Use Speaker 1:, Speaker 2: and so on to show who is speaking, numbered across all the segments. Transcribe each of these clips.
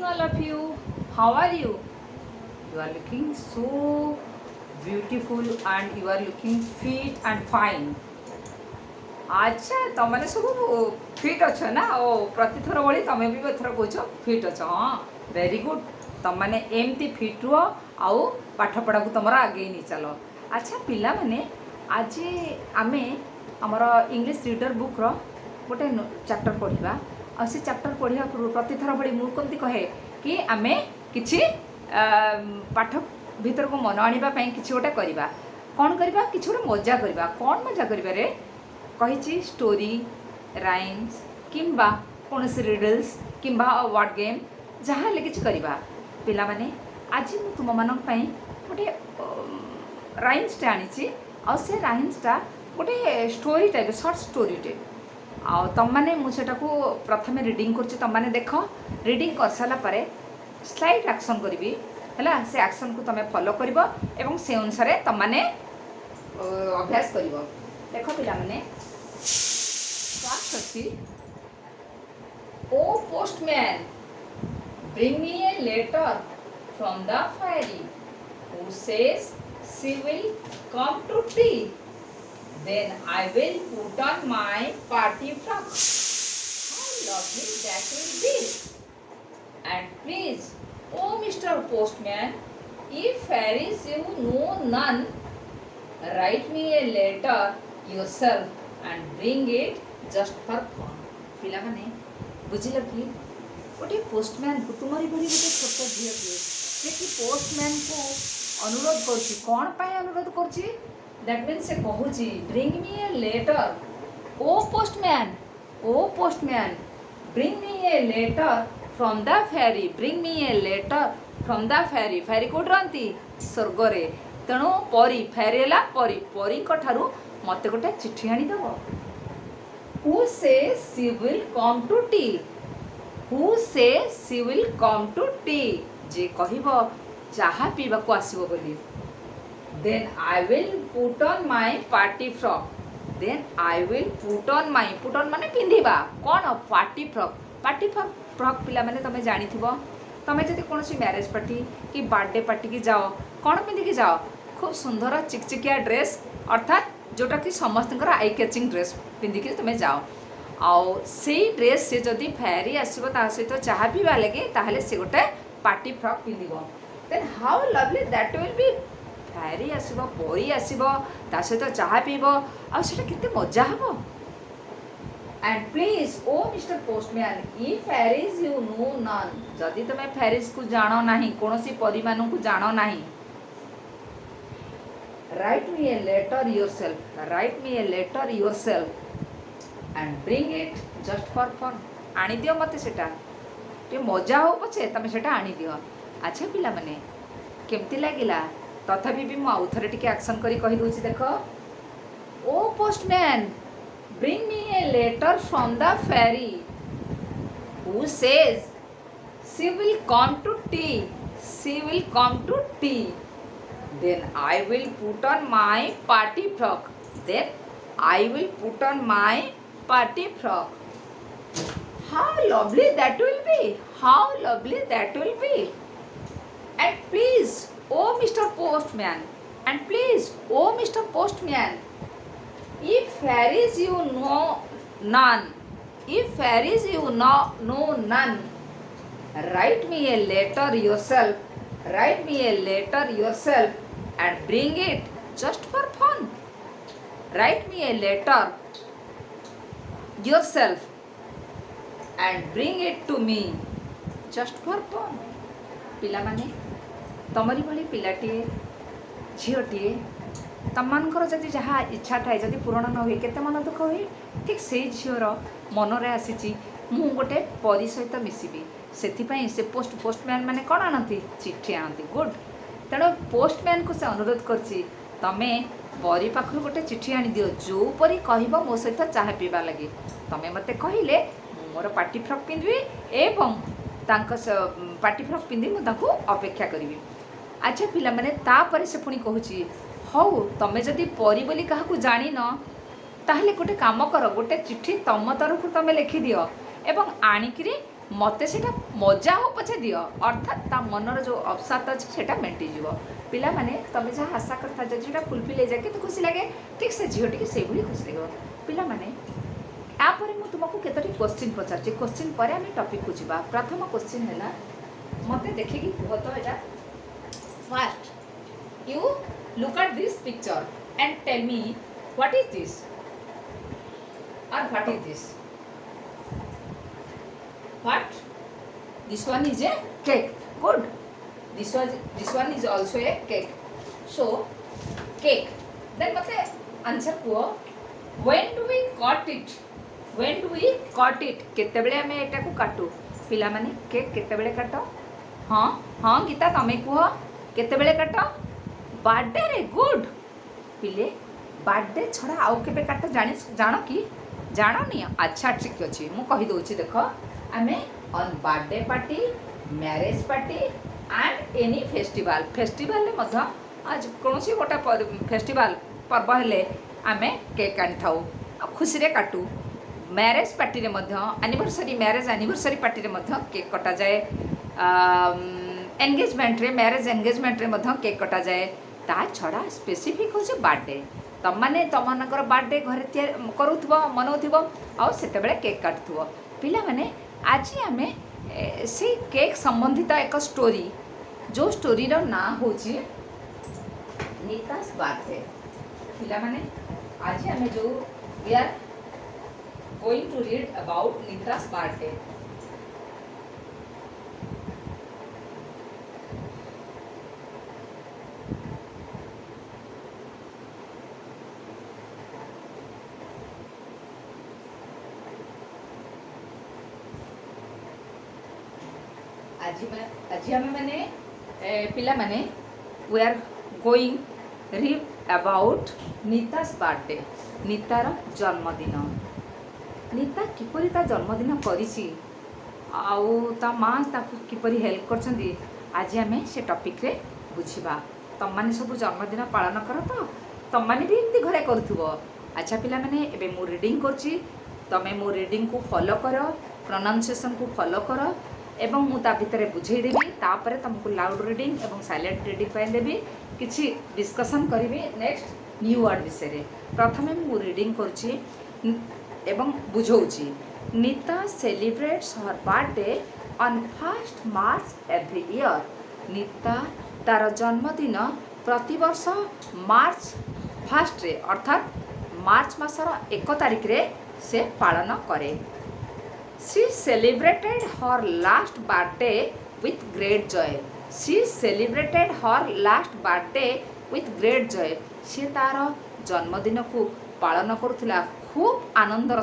Speaker 1: morning, all of you. How are you? You are looking so beautiful and you are looking fit and fine. अच्छा तुमने सब fit अच्छ ना ओ प्रतिथर भाई तुम भी एथर कौच फिट अच्छ हाँ वेरी गुड तुमने एमती फिट रुह आउ पाठपढ़ा को तुम आगे नहीं चल अच्छा पिला माने आज आम आमर इंग्लिश रीडर बुक रो गोटे चैप्टर पढ़ा आ से चैप्टर पढ़ा प्रतिथर भाई मुझे कमती कहे कि आम कि पाठ भीतर को मन आने कि गोटे करवा कौन करवा कि गोटे मजा करवा कौन मजा कर कही स्टोरी राइम्स किंबा कौन से रिडल्स किंबा वर्ड गेम जहाँ हेल्ले किसी करवा पिला माने आज मु तुम मान गोटे राइम्सटे आनी आ से राइम्सटा गोटे स्टोरी टाइप सर्ट स्टोरीटे आ तुम मैंने मुझे प्रथम रिडिंग कर देख रिडिंग कर सारापर स्लाइड एक्शन करी है से एक्शन को तुम फॉलो कर एवं से अनुसार तुम मैंने अभ्यास कर देख पिला माने ओ postman bring me a letter from the fairy who says she will come to tea. Then I will put on my party frock. How lovely that will be. And please, oh Mr. Postman, if fairies you know none, write me a letter yourself and bring it just for fun. पिला माने बुझिल कि गोटे postman को तुम्हारी भली गोटे छोट झील से कि पोस्टमैन को अनुरोध कर कौन पाए अनुरोध कर दैट मीन से कहूँ bring me a letter O postman bring me a letter from the fairy bring me a letter from the fairy fairy कौट रही स्वर्गरे तेणु परी फेरी है परी परी ठारू मत गोटे चिठी आनीदेव who says she will come to tea who says she will come to tea जे कहब चाहा पीवा को आसब बोली then I will put on my party frock then I will put on माने पिंधिबा कौन पार्टी फ्रॉक पिला माने तमे जानी थिबो तमे जदि कोनोसी मैरेज पार्टी कि बर्थडे पार्टी की जाओ कौन पिंधिकी जाओ खूब सुंदर चिकचिकिया ड्रेस अर्थात जोटा कि समस्त आई कैचिंग ड्रेस पिंधिकी तुम जाओ आउ से ड्रेस से जदि फेरी आसो सहित चाह पीवा लगे ताहले से गोटे पार्टी फ्रॉक पिंधिब then how lovely that will be fairy आसो परी आसो ता सहित चाह पीब आटा केते मजा हम and please oh mister postman ई फेरीज यू नो नन जदि तुम फेरीज को जान ना कौन परी मान को जान ना write me a letter yourself and bring it just for fun आनी दियो मत सेटा टे मजा हो पछे तमे सेटा आनी दियो अच्छा पिला माने केमती लागिला तथापि भी मु आउ थरे टिके एक्शन करी कहि दोछि देखो ओ postman bring me a letter from the fairy who says she will come to tea then I will put on my party frock how lovely that will be and please oh Mr. Postman if fairies you know none write me a letter yourself and bring it just for fun write me a letter yourself and bring it to me just for fun पिला माने तमरी भली पिलाटीए झीलटीए तमମାନଙ୍କର जदि जहाँ इच्छा थाए जदि पूरण न हुए केते मन दुख हुए ठीक से झीर मनरे आसी मु गोटे परी सहित मिसबी से से पोस्टमैन माने कौन आनती चिट्ठी आनती गुड तेणु पोस्टमैन को से अनुरोध करछि तमे परी पाखु गोटे चिट्ठी आनी दियो जो परी कहब मो सहित चाह पीवा लगे तमे मते कहिले मोर पार्टी फ्रॉक पिंधि एवं तांको पार्टी फ्रॉक पिंधि मु तांको अपेक्षा करिवि अच्छा पिला माने तापर से पुणी कहूछि हौ तमे जदि परी बोली काहाकू जानी न ताहले गोटे काम कर गोटे चिट्ठी तम तरफ तमे लिखि दियो एवं आनिकरी मते सेटा मजा हो पछे दियो अर्थात ता मनर जो अवसाद अच्छे सेटा मेंटी जीवो पिला माने तमे जहाँ आशा करता जदि फुलफिल हो जाए तो खुशी लगे ठीक से झील टी से खुशी लगे पिला माने यापर मुझे तुमको केतोटी क्वेश्चन पचार क्वेश्चन पर आम टॉपिक को जीवा प्रथम क्वेश्चन है मते देखिकी कह तो यहाँ first you look at this picture and tell me what is this or what is this what this one is a cake good this one is also a cake so cake then mate answer को when do we cut it केते बेले हमें एटा को काटू पिला माने cake केते बेले काटो हाँ हाँ गीता तमे को केते बेले काटो बर्थडे रे गुड पिले बर्थडे छड़ा आउ केबे काटो जानो कि जानो नहीं अच्छा ठीक अछि मु कहि दोछि देखो आमे on birthday party marriage party and any festival festival मध्य आज कौन सी गोटा फेस्टिवल पर्व हेले आमे केक आनी थाउ खुशी रे काटू मैरेज पार्टी रे मध्य एनिवर्सरी मैरेज एनिवर्सरी पार्टी रे मध्य केक कटा जाए एंगेजमेंट रे मैरेज एंगेजमेंट रे मध्य केक कटा जाए ता छड़ा स्पेसिफिक होचे बर्थडे तम माने तमनकर बर्थडे घरे करूथबो मनौथबो आ सेते बेले केक काटथबो पिला माने आज आम से केक संबंधित एक स्टोरी जो स्टोरी रो ना होची नीतास बर्थडे पिला माने आज आम जो we are going to read about Neeta's birthday आज आम मैंने पिला माने we are going read about Neeta's birthday नीतार जन्मदिन नीता किपरि ता जन्मदिन करिछि आउ ता माँ ताकू किपरि हेल्प करछंदी आज आम से टॉपिक रे बुझिबा तम माने सब जन्मदिन पालन कर तो तम माने भी एमती घरे करूथबो अच्छा पिला माने एबे मु रीडिंग करछि तमे मो रीडिंग को फॉलो करो प्रोनाउंसिएशन को फॉलो करो एवं मु ता भितर बुझेदेवी तापर तुमको लाउड रीडिंग एवं साइलेंट रीडिंग पे देवी किसी डिस्कशन करी नेक्स्ट न्यू वर्ड विषय प्रथम मु रीडिंग करुच्ची एवं बुझौची Neeta celebrates her birthday on 1 March every year Neeta तार जन्मदिन प्रतिवर्ष मार्च 1 रे अर्थात मार्च मासर 1 तारिख रे से पालन करे She celebrated her last birthday with great joy. She celebrated her last birthday with great joy. she तार जन्मदिन को पालन करुला खूब आनंदर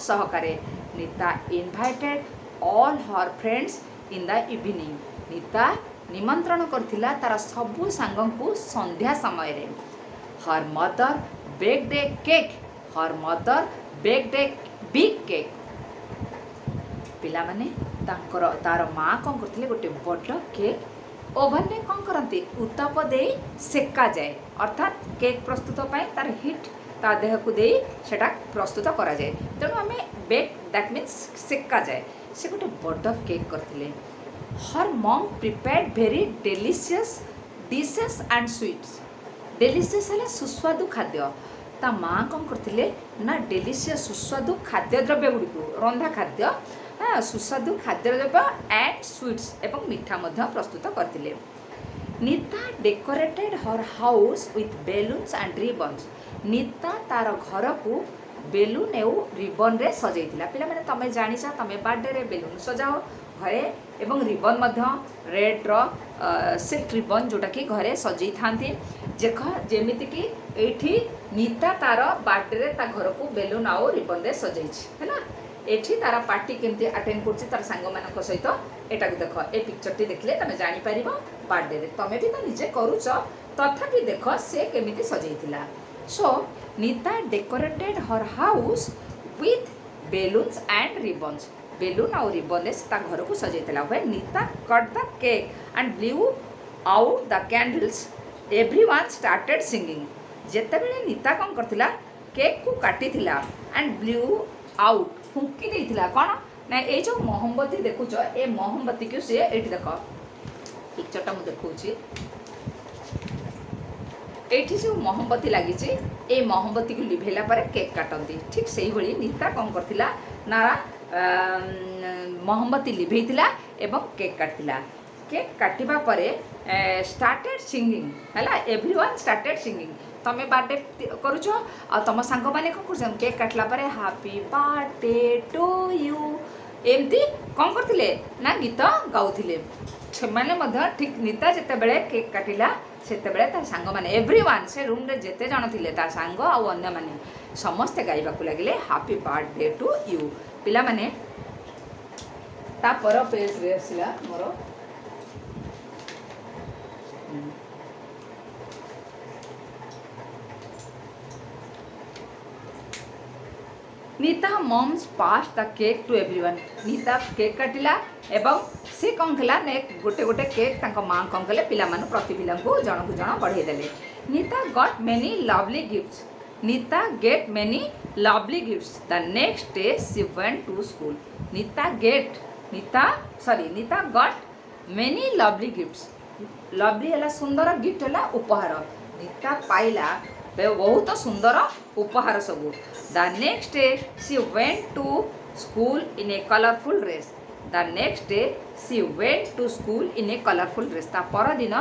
Speaker 1: सहकारे Neeta invited all her friends in the evening Neeta निमंत्रण करथिला तार सबु सांगों को संध्या समय रे her mother baked a cake big cake पिला माने तांकर तार माँ कौन करथिले गोटे बड़ केक ओवन में कौन करती उत्ताप दे सेका जाए अर्थात केक प्रस्तुत पाए तार हिट ता देह को दे सेटा प्रस्तुत करा जाए तेणु आम बेक दैट मीन्स सेका जाए से गोटे बड़ केक करथिले हर मम prepared very delicious dishes and sweets delicious है सुस्वादु खाद्य ता माँ कौन करथिले ना डेलीशियस सुस्वादु खाद्य द्रव्य गुड़ी रंधा खाद्य सुस्वादु खाद्य द्रव्य एंड स्वीट्स एवं मीठा मध्य प्रस्तुत करथिले Nita decorated her house with balloons and ribbons Nita तार घर को बेलून एवं रिबन रे सजाइथिला पिला माने तमे जानिछा तमे बर्थडे रे बेलून सजाओ घरे एवं रिबन मध्य रेड रो सिल्क रिबन जोटा कि घरे सजई थांती जेमिति कि एठी नीता तार बर्थडे रे ता घर को बेलून आउ रिबन रे सजई है ना एठी तार पार्टी केमती अटेंड करछि तार सांग मानक सहित एटा को देखो ए पिक्चर टी देखले तमे जानि परिबो बर्थडे रे तमे भी तो निजे करूछ तथापि देखो से केमिति सजईथिला so Neeta decorated her house with balloons and ribbons balloon और रिबन से घर को सजाइला when Neeta cut the cake and blew out the candles everyone started singing जेतेबेले नीता कौन करथिला केक को काटी थिला एंड ब्लू आउट फुंकी देइथिला कोन ना ए जो मोहम्बती देखुछ ए मोहम्बती को से एठी देख पिक्चरटा मु देखौछि एठी जो मोहम्बती लगी ए मोहम्बती को लिभेला पर केक काटती ठीक से ही भली नीता कौन करथिला ना मोहम्बती लिभेइथिला एवं केक काटथिला केक काटिबा परे स्टार्टेड सिंगिंग हैला एवरीवन स्टार्टेड सिंगिंग तमे बर्थडे करूछ आ तुम सांग माने को करछन केक काटला परे हैप्पी बर्थडे टू यू एमती कौन करथिले ना गीत गाउथिले सेमाने मध्य ठीक नीता जेते बेले केक काटिला सेते बेले ता सांग माने एवरीवन से रूम रे जेते जण थिले ता सांग आ अन्य माने समस्त गाइबा को लागिले हैप्पी बर्थडे टू यू पिला माने ता पर पेज रे आसिला मोर Neeta mum's pass the cake to everyone Neeta cake काटिला एवं से कौन कला ने गोटे गोटे केक तांको मां कौन कले पिला मानु प्रति पिला को जण को जण बढ़ाई देले Nita got many lovely gifts Nita get many lovely gifts the next day she went to school Nita got many lovely gifts lovely हला सुंदर गिफ्ट हला उपहार नीता पाइला बहुत सुंदर उपहार सब the next day she went to school in a colourful dress the next day she went to school in a colourful dress ता पर दिन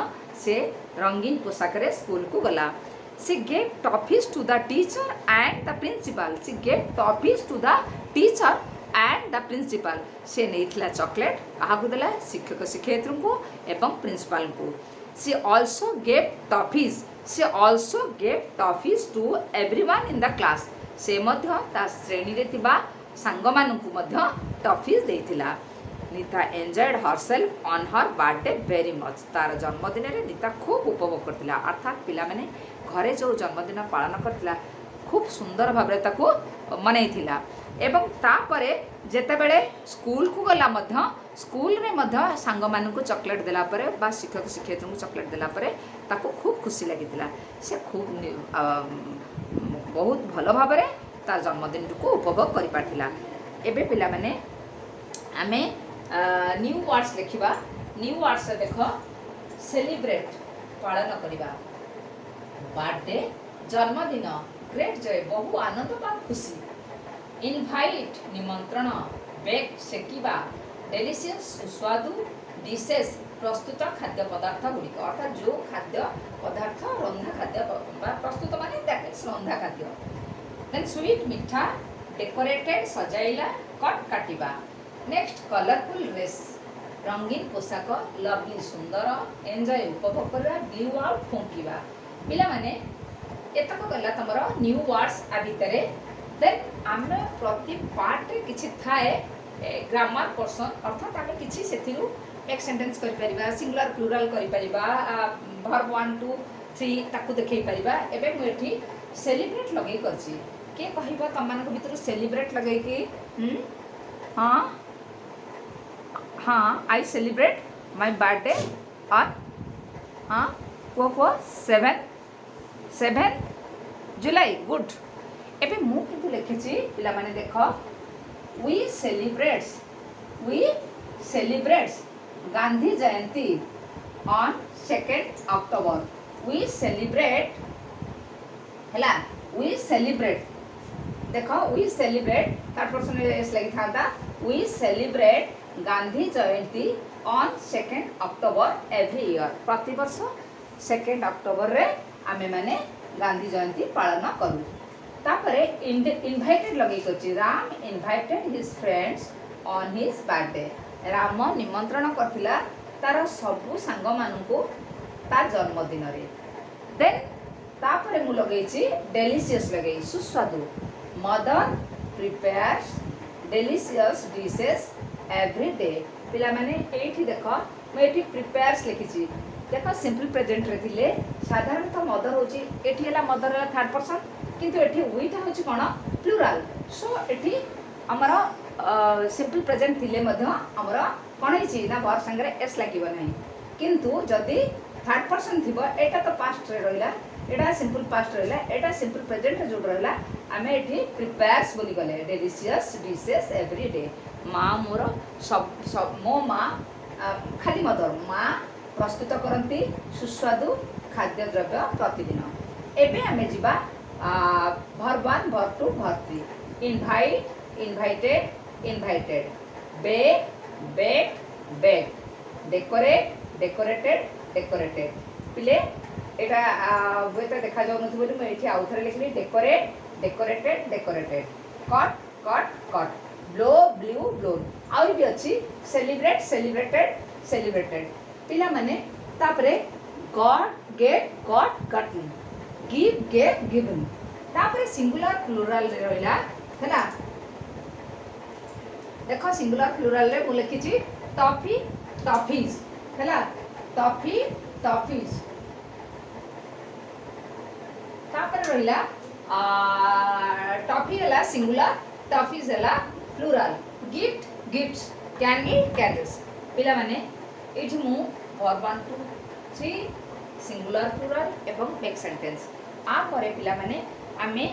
Speaker 1: से रंगीन पोशाक रे स्कूल को गला she gave toffees to the teacher and the principal she gave toffees to the teacher and the principal से नैथिला चॉकलेट काहाकू देला शिक्षक शिक्षयित्री को एवं प्रिंसिपल को she also gave toffees to everyone in the class से मध्य ता श्रेणी रे तिबा सांग मानकु मध्य टॉफीज देथिला Neeta enjoyed herself on her birthday very much तार जन्मदिन रे नीता खूब उपभोग करथिला अर्थात पिला माने घरे जो जन्मदिन पालन करथिला खूब सुंदर भाव ताको मनैथिला एवं तापरे जेते बेले स्कूल को गला मध्य स्कूल रे मध्य सांग मानकु चॉकलेट देला परे बा शिक्षक शिक्षयित्री को चॉकलेट देला परे ताको खूब खुशी लागिथिला से खूब बहुत भल भाव रे तार जन्मदिन को उपभोग करि पाथिला एबे पिला माने आमे न्यू वर्ड्स लिखिबा न्यू वर्ड्स देख सेलिब्रेट पालन करिबा बर्थडे जन्मदिन ग्रेट जॉय बहु आनंद बा खुशी इनवाइट निमंत्रण बेक सेकिबा डेलिशियस सुस्वादु डिशेस प्रस्तुत खाद्य पदार्थ गुड़िक अर्थात जो खाद्य पदार्थ रंधा खाद्य प्रस्तुत माने दैट इज रंधा खाद्य देन स्वीट मिठा डेकोरेटेड सजाइला कट काटिबा नेक्स्ट कलरफुल ड्रेस रंगीन पोशाक लवली सुंदर एंजॉय उपभोग करबा ब्लू आउट फुंकिबा पिला माने एतक गला तमरो न्यू वर्ड्स आ भितरे देन आमे प्रति पार्ट रे किछि थाए ग्रामर पोर्शन अर्थात आमे किछि सेथिरु एक सेंटेंस करि परिबा सिंगुलर प्लुरल करि परिबा वर्ब 1 2 3 ताकू देखै परिबा एबे मु एठी सेलिब्रेट लगै करछि के कहिबा तमान को भितरु सेलिब्रेट लगै कि हां I celebrate my birthday on को 7 जुलाई गुड एबे मु किंतु लिखिछि पिला माने देखो we celebrates Gandhi Jayanti on 2 October we celebrate हला वी सेलिब्रेट देखो we celebrate third person S लगी था we celebrate Gandhi Jayanti on 2 October every year प्रति वर्ष 2 अक्टोबर रे आमे माने गांधी जयंती पालन करू तापरे इनवाइटेड लगे करछि Ram invited his friends on his birthday Ram निमंत्रण करथिला तार सबु सांग मानकु तार जन्मदिन रे देन तापरे मु लगेछि डेलिशियस लगे सुस्वादु mother prepares delicious dishes every day पिला माने एठी देखो मैं एठी प्रिपेयर्स लिखिछि देखो सिंपल प्रेजेंट रे थिले साधारणतः मदर होची एठी हला मदर हला थर्ड पर्सन किंतु एठी वीटा होची कोन प्लुरल सो एठी हमरा सिंपल प्रेजेंट थिले मध्य हमरा कोन हिची ना वर्ब संगे एस लागिबो नै किंतु जदी थर्ड पर्सन थिबो एटा तो पास्ट रे रहिला एटा सिंपल पास्ट रहला एटा सिंपल प्रेजेंट जो रहला आमे एठी प्रिपेयर्स बोली गले डिलिशियस डिशेस एवरी डे माँ मोर सब सब मो माँ खाली मदर माँ प्रस्तुत करती सुस्वादु खाद्य द्रव्य प्रतिदिन एबे आमे जिबा भर 1 भर 2 भर 3 invite invited invited bake bake bake decorate decorated decorated पिले एटा बेटा देखा जाउ नथि बोली मैं एठी आउ थरे लिखली decorate decorated decorated cut cut cut blow blue blown आउ भी अछि सेलिब्रेट सेलिब्रेटेड सेलिब्रेटेड पिला माने तापरे got get got gotten give gave given तापरे सिंगुलर प्लुरल रे रहला हैला देखो सिंगुलर प्लुरल रे मु लिखि छी टॉफी टॉफीज हैला टॉफी टॉफीज तापर रहिला टॉफी हला सिंगुलर टॉफीज हला plural gift gifts candy candles पिला माने एठी मु वर्ब 1 2 3 सिंगुलर प्लुरल एवं मेक सेंटेंस आ परे पिला माने आमे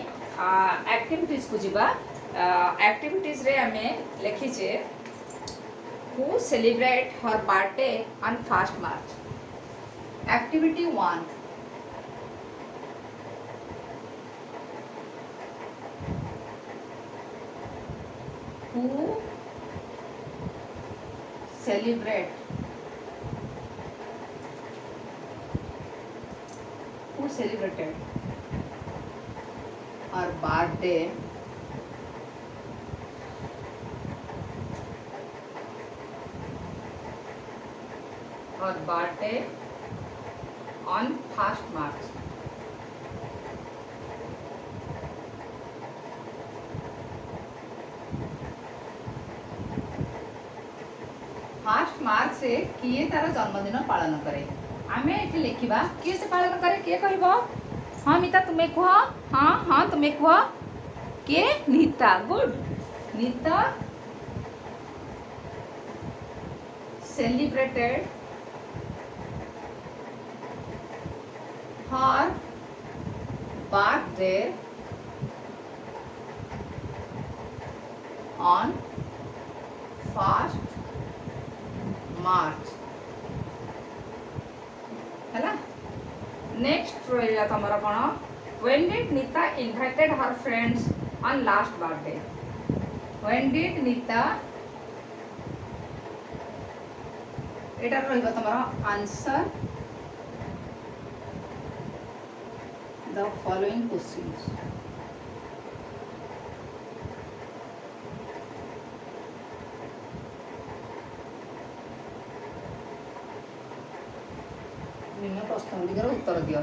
Speaker 1: एक्टिविटीज को जिबा एक्टिविटीज रे आमे लिखि छे who celebrate her birthday on 1st March. Activity 1. Who celebrated her birthday on 1st March. First March से किए तार जन्मदिन पालन करे आमे एठी लिखिबा किए से पालन करे के कहबो हां मिता तुमे कह हां हां तुमे कह के Nita good Nita celebrated her birthday on 1st March हैला नेक्स्ट रहिला तमरा कोन when did Nita invited her friends on last birthday when did Nita Etah रहिबा तमरा answer the following questions निम्न प्रश्न गुलिकर उत्तर दियो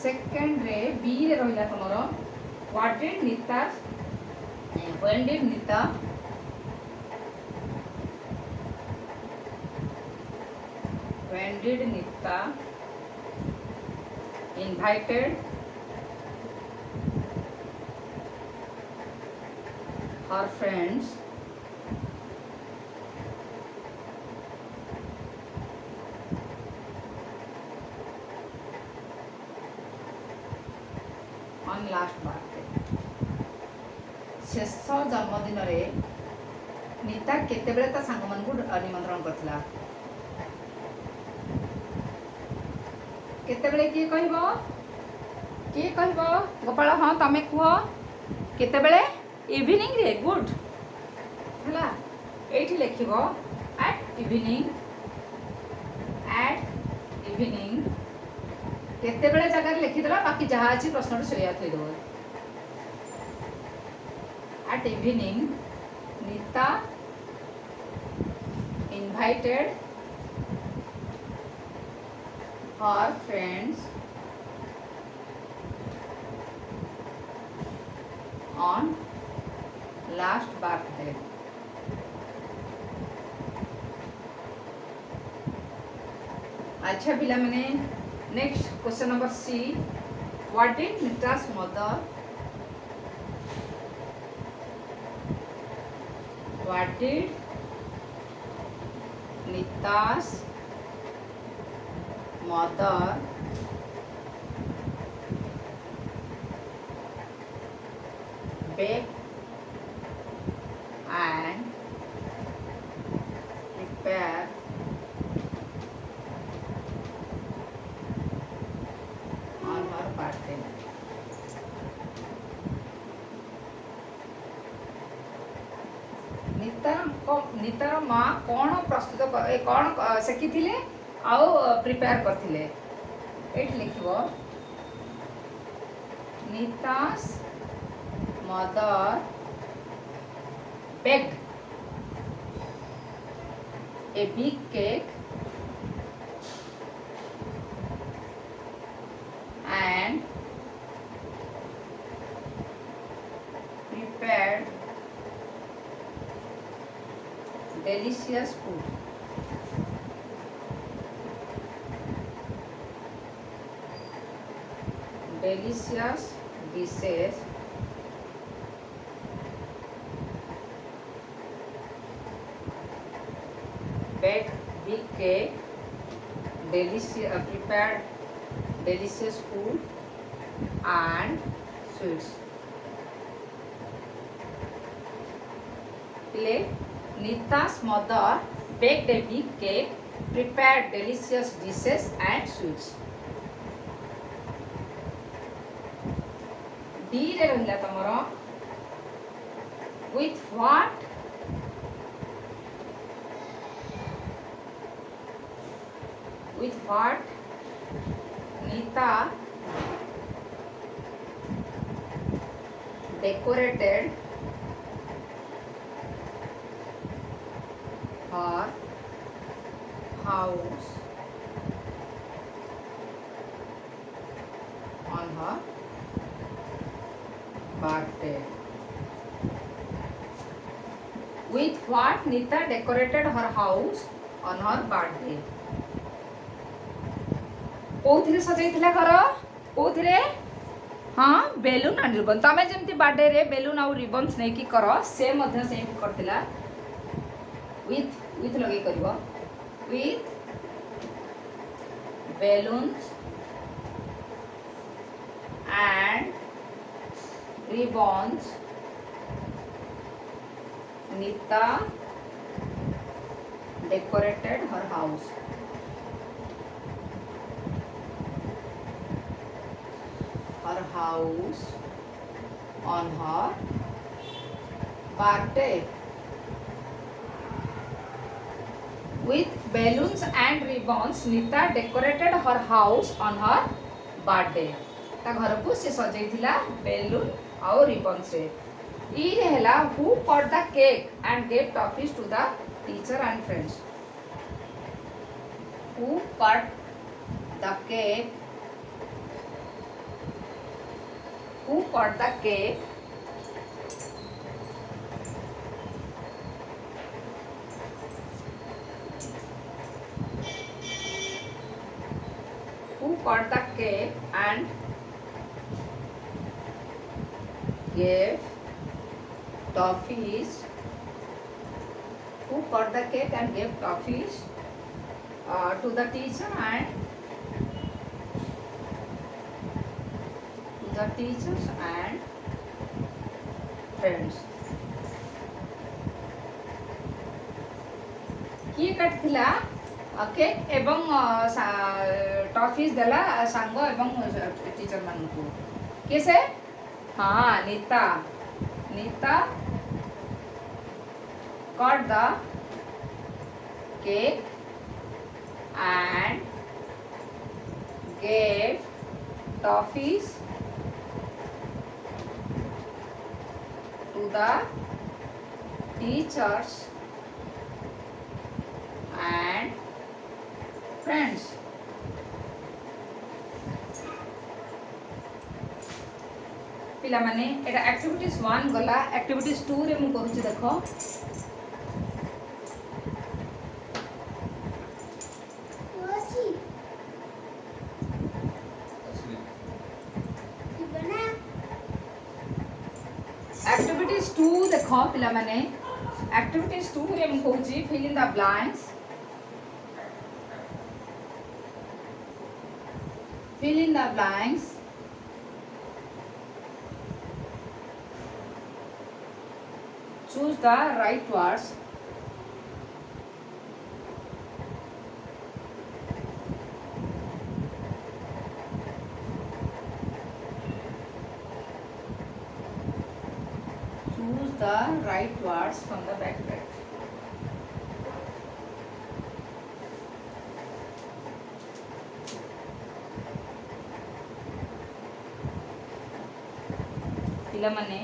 Speaker 1: सेकंड रे बी रे रहिला तमरो what did Neeta when did Neeta invited her friends on last birthday शेष जन्मदिन रे नीता केते बेले ता सांग मन को निमंत्रण करथिला केते बेले की कहबो गोपाल हां तमे कह केते बेले इवनिंग रे गुड हला एठी लिखिबो एट इवनिंग केते बेले जगह लिखि देला बाकी जहा अछि प्रश्न सोया थई देबो at evening Neeta invited her friends on last birthday अच्छा पिला मैंने next question number C what did Neeta's mother what did Nita's mother bake and prepare on her birthday. नीतार माँ कौन प्रस्तुत कौन शिखी आउ प्रिपेयर करथिले eight लिखिबो नीता's mother baked a big cake and prepared delicious food. Delicious dishes baked big cake, delicious prepared delicious food and sweets. Nita's mother baked a big cake, prepared delicious dishes and sweets. D रे रहिला तमरो with what Nita decorated her house on her birthday. With what Nita decorated her house on her birthday. कोथिरे सजैथिला घर कोथिरे हाँ balloon and ribbon तमे जेमती birthday रे balloon और ribbons नै की करो से मध्य सेम करथिला with लगे करबो with balloons and ribbons. Nita decorated her house. On her birthday. With balloons and ribbons, Nita decorated her house on her birthday. ता घर को से सजैथिला बेलून और रिबन्स रे ई रे हला who cut the cake and gave toffees to the teacher and friends. Who cut the cake? Who cut the cake? Who cut the cake and gave toffees? Who cut the cake and gave toffees to the teacher and to the teachers and friends? किए काटिला cake एवं toffees देला सांगो एवं teacher मान को कैसे हाँ Nita cut the cake and gave toffees to the teachers and friends. पिला माने एटा एक्टिविटीज 1 गला एक्टिविटीज 2 रे मु करूची देखो एक्टिविटीज 2 देखो पिला माने एक्टिविटीज 2 रे मु कहूची fill in the blanks. Fill in the blanks choose the right words. Choose the right words from the backpack. ପିଲାମାନେ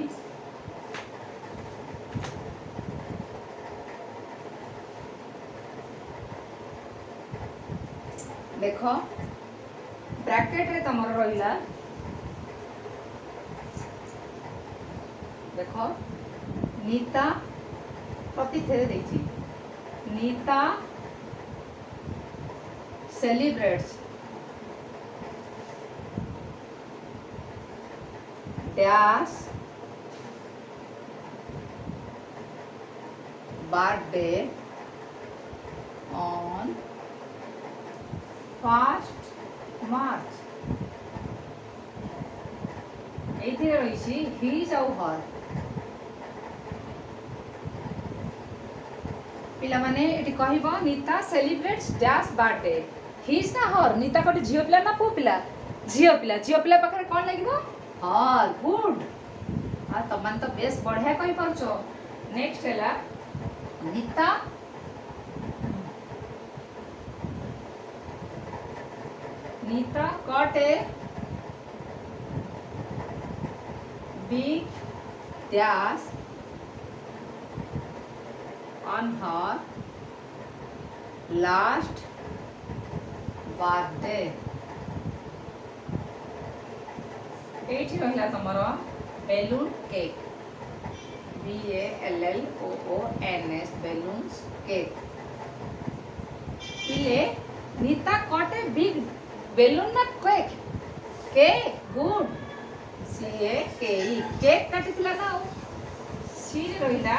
Speaker 1: देख ब्रैकेट रे तमर रहिला देख नीता प्रतिथेरे देछि Neeta celebrates dash birthday on 1st March. এইথিরে রইছি হিজ আউ হর পিলা মানে এটি কহিব Neeta celebrates dash birthday his না হর নীতা কোটি ঝিও পিলা না পুଅ পিলা ঝিও পিলা পাখরে কোন লাগিব হর গুড आ तमन तो बेस बढ़िया कहि परछो नेक्स्ट हैला Nita Nita caught a big dash on her last birthday. एठी रहिला तमर balloon cake BALLOONS balloons cake पिले Neeta caught a big balloon ना cake cake good CAKE cake काटिथिला ना सी रहिला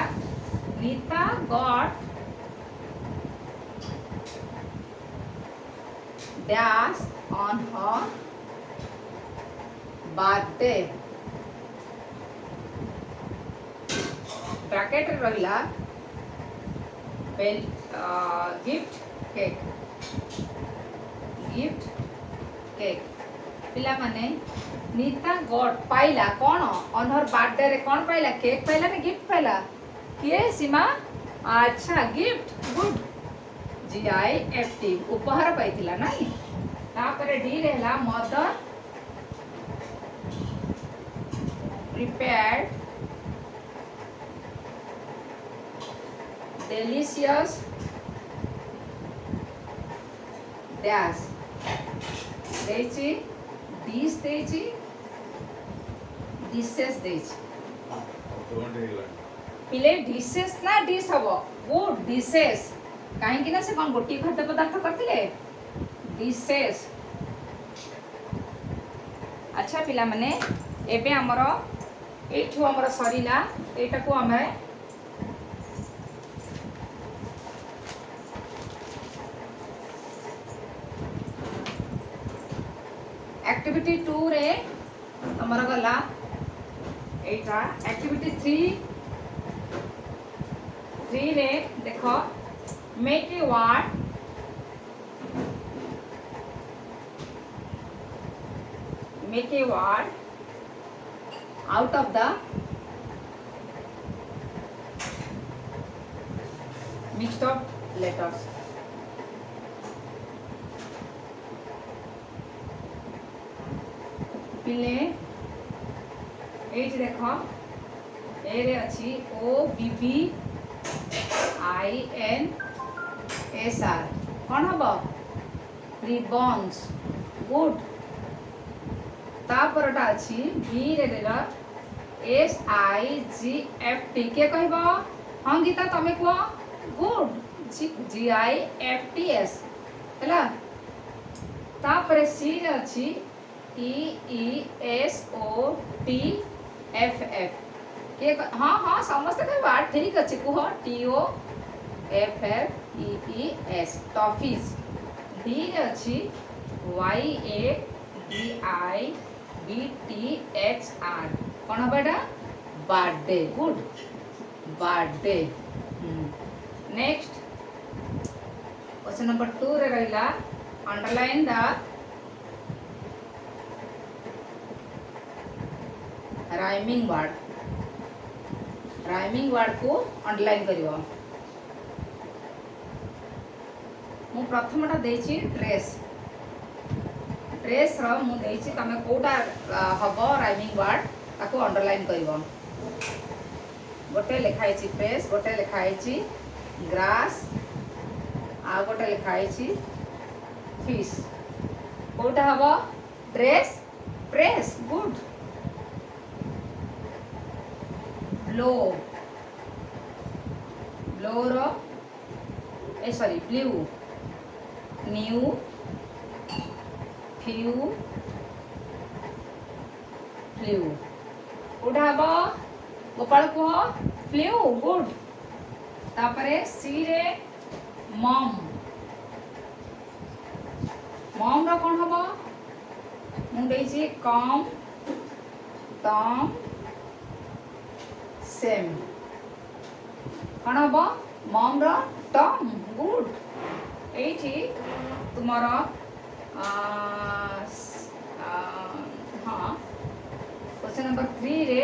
Speaker 1: Neeta got dash on her birthday bracket रहिला गिफ्ट केक पिला माने नीता गॉट पाइला कौन ऑन हर बर्थडे रे कौन पाइला केक पाइला ना गिफ्ट पाइला किए सीमा अच्छा गिफ्ट गुड GIFT उपहार पाइथिला नाही तापरे डी रहला मदर prepared delicious dash देछि डिश देछि डिशेस देछि पिले डिशेस ना डिश हबो गुड डिशेस काहे कि ना से कोन गोटी खाद्य पदार्थ करथिले डिशेस अच्छा पिला माने एबे हमरो एठू हमरो सरीला एटा को हमें एक्टिविटी 2 रे हमर गला एटा एक्टिविटी 3 रे देखो make a word out of the mixed up letters पिले एठी देखो ए रे अछि OBBINSR कोन हबो रिबन्स गुड तापरटा अछि बी रे रे SIGFT के कहबो हां गीता तमे को गुड GIFTS हला तापर सी रे अछि EESOTFF के हाँ हाँ समस्त कहबा ठीक अछि कुह TOFFEES टॉफीज डी रे अछि YABIBTHR कोन बेटा birthday good birthday. Next question number 2 रे रहिला अंडरलाइन द राइमिंग वर्ड को अंडरलाइन करिवो। मु प्रथमटा देछि ड्रेस रो मु देछि तमे कोटा हबो राइमिंग वर्ड ताको अंडरलाइन करिवो। गोटे लिखाई ड्रेस, गोटे लिखाई ग्रास, आ गोटे लिखाई फिश। कोटा हबो dress press good. Blow row sorry blue, new few flu. कोटा हबो गोपाल कुह फ्लू गुड। तापरे सी रे मम रो कौन हबो मुझे कम तम सेम। कौन हम मम रो टम गुड। ये तुमर हाँ क्वेश्चन नंबर 3 रे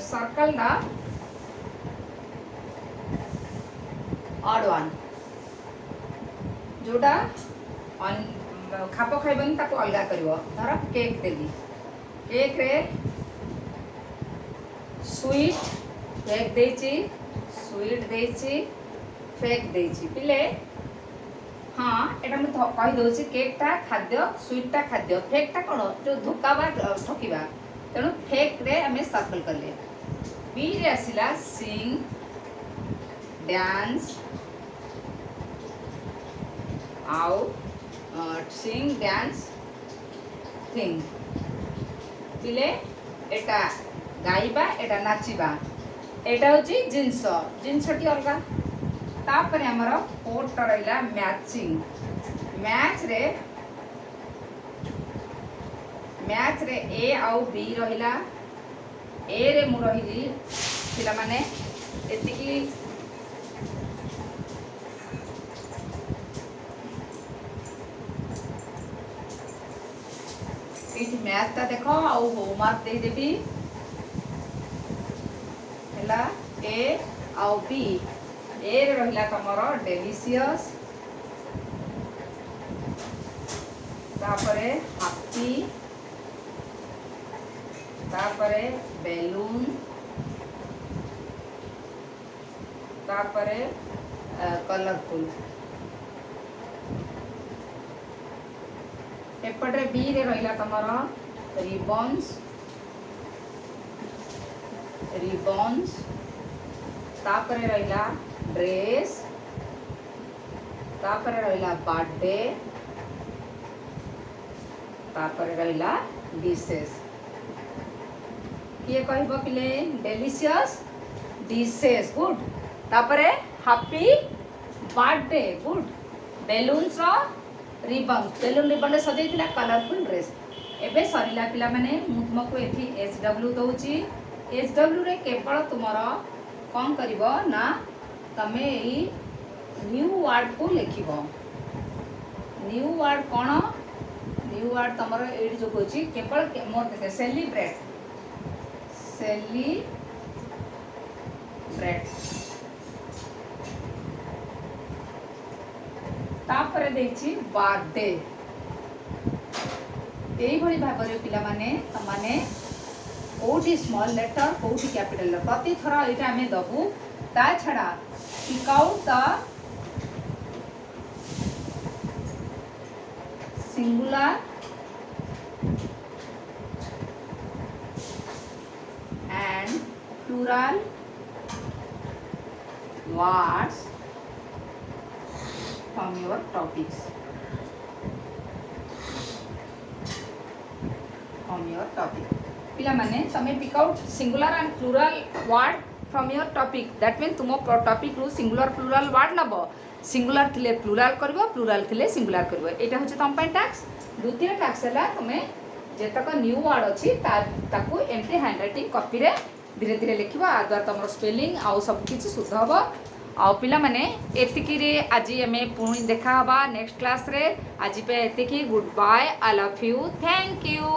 Speaker 1: सर्कल दा ऑड वन जोटा खाप खाइबनी ताको अलगा करिवो। धर केक देली, केक रे स्वीट केक देची, स्वीट देची, फेक देची। पिले हाँ एटा मु कहि दोछि केक टा खाद्य, स्वीट टा खाद्य, फेक टा कोन जो धोका बा ठकिबा। तेणु फेक रे हमें सर्कल करले। बी रे आसिला सिंग डांस आउ सिंग डांस थिंग। पिले एटा गाइबा एटा नाचिबा एटा होची जिंस जिंसटी अलगा। तापर हमर कोट रहिला मैचिंग। मैच रे ए आउ बी रहिला। ए रे मु रहिली पिला माने एतिकी एठी मैथ ता देखो आउ होमवर्क दे देबी हैला। ए आउ बी ए रे रहिला तमरो डेलिशियस, तापरे हैप्पी, तापरे बेलून, तापरे कलरफुल। एपटे बी रे रहिला तमरो रिबन्स, तापरे रहिला ड्रेस, तापरे रहिला बर्थडे, तापरे रहिला डिशेस। किए कहबो पिले डेलिशियस डिशेस गुड। तापरे happy birthday good. Balloons ribbon, balloon ribbon सजैथिला कलरफुल ड्रेस। एबे सरिला पिला माने मु तुमको एठी SW दउची। SW रे केवल तुमर कौन करिवो ना तमे एई न्यू वर्ड को लिखिबो। न्यू वर्ड कोन न्यू वर्ड तमर एडी जो कोची केवल मोर देखे सेलिब्रेट तापरे देखछि बर्थडे। एई भली भाबरे पिला माने तमाने कोठी स्मॉल लेटर कोठी कैपिटल लेटर प्रति थरा एटा हमें दबु। ता छडा pick out the singular and plural words from your topics. पिला माने तमे pick out singular and plural word from your topic. That mean तुम टॉपिक रु सिंगुलर प्लूरल वर्ड नब। सिंगुलर थिले प्लूरल करबो, प्लूरल थिले सिंगुलर करबो। एटा होचे तम पय टास्क। द्वितीय टास्क हला तमे जेतक न्यू वर्ड अछि ताकू एम्प्टी हैंडराइटिंग कॉपी रे धीरे धीरे लिखा आ द्वारा तुम स्पेलिंग आउ सबकि शुद्ध हम आउ पिला माने एतिकी आज आम पुणी देखा नेक्स्ट क्लास रे आज पे एतिकी good bye I love you thank you.